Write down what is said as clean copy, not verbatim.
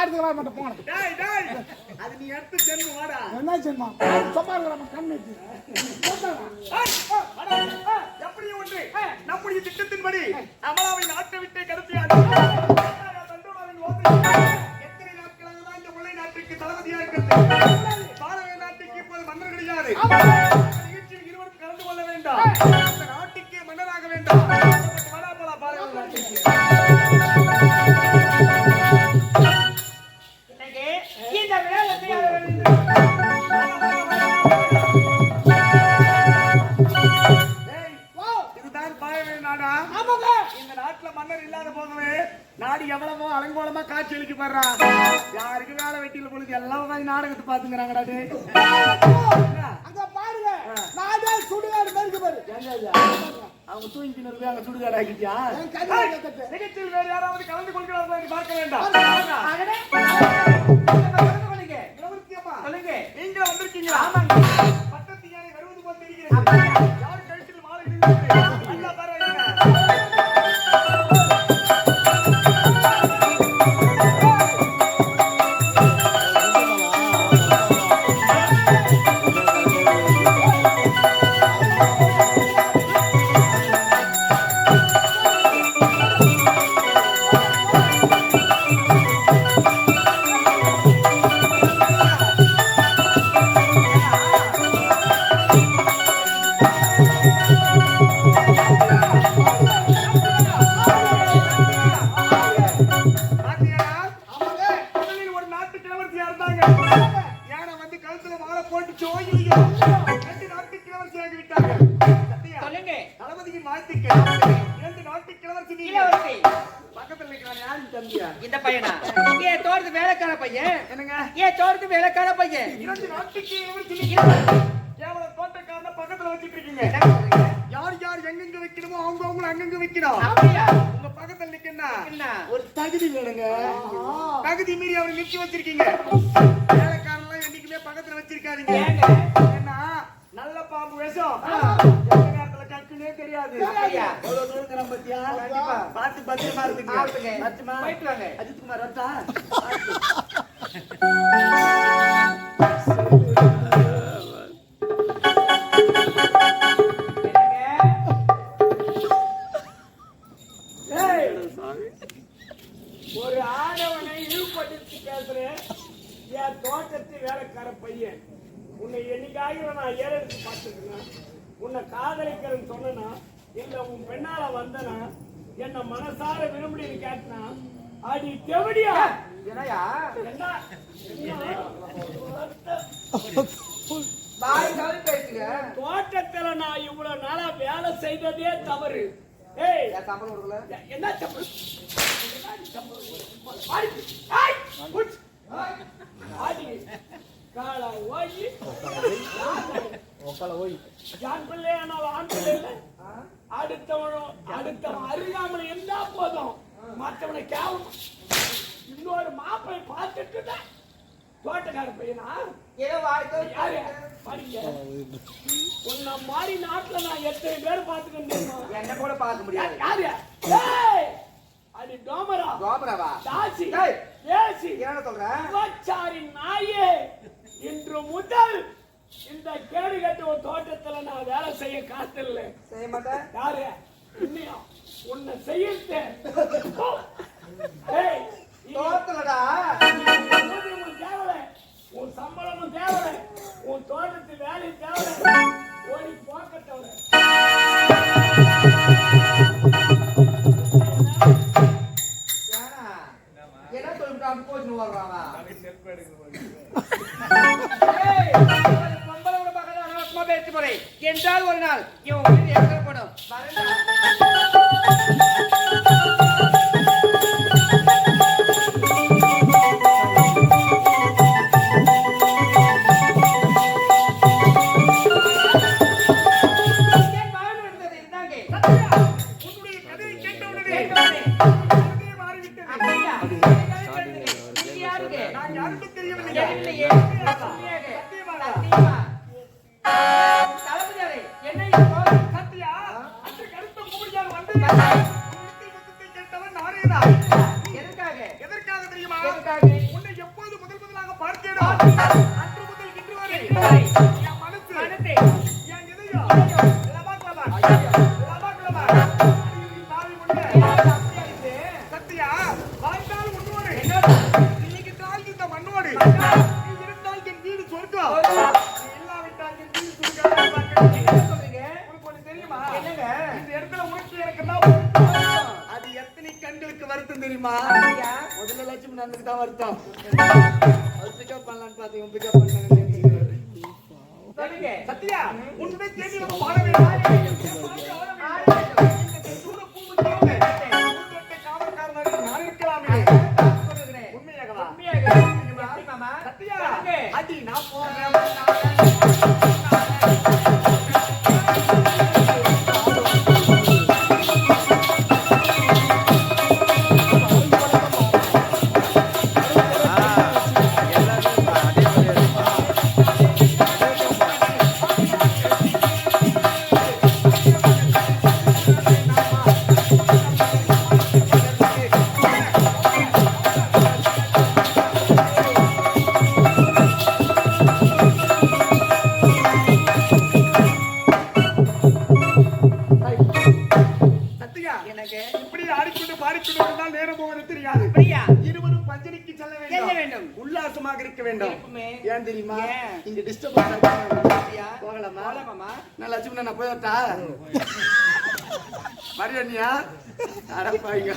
பாடுறதுக்கு வர மாட்டேன் போன. டேய் டேய் அது நீ எடுத்து சென்னு வாடா. என்ன சென்மா? சொப்பா இருக்கற கண்ணு வச்சு. எப்படி ஒன்று நம்முடைய திட்டத்தின்படி அமலாவை நாட்டை விட்டு கடத்தியா எத்தனை நாட்களாக தான் இந்த முல்லை நாட்டுக்கு தளபதியா இருக்கிறது. பாரத நாட்டுக்கு இப்போது மன்னர் கிடையாது. நிகழ்ச்சியில் இருவரும் கலந்து கொள்ள வேண்டாம். இந்த நாட்டுக்கு மன்னராக வேண்டாம். வடாபலா பாரத நாட்டுக்கு இந்த விளையாட்டு இதுதான் பாயவே நாடா. இந்த நாட்டுல மன்னர் இல்லாத போகவே நாடு எவ்வளவோ அலங்கோலமா காட்சி அளிக்க போடுறான். யாருக்கு வேலை வெட்டியில பொழுது எல்லாம் நாடகத்தை பாத்துங்கிறாங்கடா. அங்க பாருங்க நாடே சுடுகாடு மேற்கு பாரு. அவங்க தூங்கிட்டு இருக்கு அங்க சுடுகாடு ஆக்கிட்டியா? நிகழ்ச்சியில் வேறு யாராவது கலந்து கொள்கிறார்கள் என்று பார்க்க வேண்டாம். நீங்க வந்திருக்கீங்களா? பட்டத்து யானை வருவது போல் தெரிகிறது. யாரு கழுத்தில் மாலை இடுகிறது? அல்லா பரவாயில்லை. இந்த பையனா ஏ தோர்த்து வேலைக்கார பையன் என்னங்க ஏ தோர்த்து வேலைக்கார பையன் இரண்டு நாட்டுக்கு கேவல தோட்டக்காரன பக்கத்துல வச்சிட்டு இருக்கீங்க. யார் யார் எங்கெங்க வைக்கணுமோ அவங்க அங்கங்க வைக்கணும். உங்க பக்கத்துல நிக்கனா ஒரு தகுதி வேணுங்க. தகுதி மீறி அவரை நிறுத்தி வச்சிருக்கீங்க. வேலைக்காரன்லாம் என்னைக்குமே பக்கத்துல வச்சிருக்காதீங்க. ஏன்னா நல்ல பாம்பு விஷம் எந்த நேரத்துல கக்குனே தெரியாது. எவ்வளவு தூரம் நம்ம பத்தியா பார்த்து பத்திரமா இருக்குங்க. லட்சுமா போயிட்டு வாங்க. அஜித்குமார் வரட்டா? ஒரு ஆடவனை இழுபடுத்தி பேசுறேன். என் தோட்டத்து வேலைக்கார பையன் உன்னை என்னைக்காக நான் ஏறெடுத்து பார்த்துருக்கேன். உன்னை காதலிக்கிறேன்னு சொன்னா இல்ல உன் பெண்ணால வந்தனா என்ன மனசார விரும்புன்னு கேட்டனா அடி தெவடியா என்னையா என்ன பாய் கால் பேசுங்க. தோட்டத்துல நான் இவ்வளவு நாளா வேலை செய்ததே தவறு. ஏய் சம்பளம் கொடுக்கல. என்ன சம்பளம்? கால ஓய் ஆண் பிள்ளையானால் ஆண் பிள்ளை அடுத்தவன் அறியாமல் இருந்தா போதும். மற்றவனை கேவலம் இன்னொரு மாப்பிளை பார்த்துட்டு தான் தோட்டக்கார பையனா ஏதோ யாரு பாருங்க. உன்ன மாதிரி நாட்டுல நான் எத்தனை பேர் பார்த்துக்கிட்டேன். என்ன கூட பார்க்க முடியாது. யாரு அடி டோமரா கோபரவா தாசி ஏசி என்ன சொல்ற? விபச்சாரி நாயே, இன்று முதல் இந்த கேடு கட்ட ஒரு தோட்டத்துல நான் வேலை செய்ய காத்தில்ல. செய்ய மாட்டேன். யாரு இன்னையா உன்னை செய்யறது தோட்டலடா. ஊதியமும் தேவலை, உன் சம்பளமும் தேவலை, உன் தோட்டத்து வேலை தேவலை. ஓடி போக்கட்டவரை என்ன சொல்லிட்டு போச்சு வர்றாங்க. பேச்சு முறை என்றால் ஒரு நாள் இவன் உயிர் ஏற்கப்படும். சத்தியா வாழ்ந்தால் உன்னோடு இன்னைக்கு தாழ்ந்து இந்த மண்ணோடு நீ இருந்தால் என் வீடு சொர்க்கம் நீ இல்லாவிட்டால் என் வீடு சொர்க்கம். என்ன சொல்றீங்க? உனக்கு ஒண்ணு தெரியுமா? என்னங்க? இந்த இடத்துல உனக்கு எனக்கு என்ன வருத்தம்? அது எத்தனை கண்களுக்கு வருத்தம் தெரியுமா? முதல்ல லட்சுமி நந்தனுக்கு தான் வருத்தம். அவர் பிக்கப் பண்ணலான்னு பார்த்தீங்க, பிக்கப் பண்ணாங்க. சொல்லுங்க. சத்தியா உன்னை தேடி நம்ம வாழ வேண்டும். நான் இருக்கலாமே. உண்மையாகவா? எப்படி மாமா? சத்தியா சொல்லுங்க. அடி நான் போறேன். சத்தியா எனக்கு இப்படி ஆடிக்கொண்டு பாடிக்கொண்டு இருந்தால் நேரம் போவது தெரியாது. பிரியா இருவரும் பஞ்சனைக்கு செல்ல செல்ல வேண்டும். வேண்டும். உல்லாசமாக இருக்க வேண்டும். இருக்குமே. ஏன் தெரியுமா? ஏன்? இங்க டிஸ்டர்பன்ஸ் பிரியா போகலாமா? போலாம் மாமா. நான் லட்சுமணன் நான் போய்ட்டா மரியண்ணியா அடப்பாங்க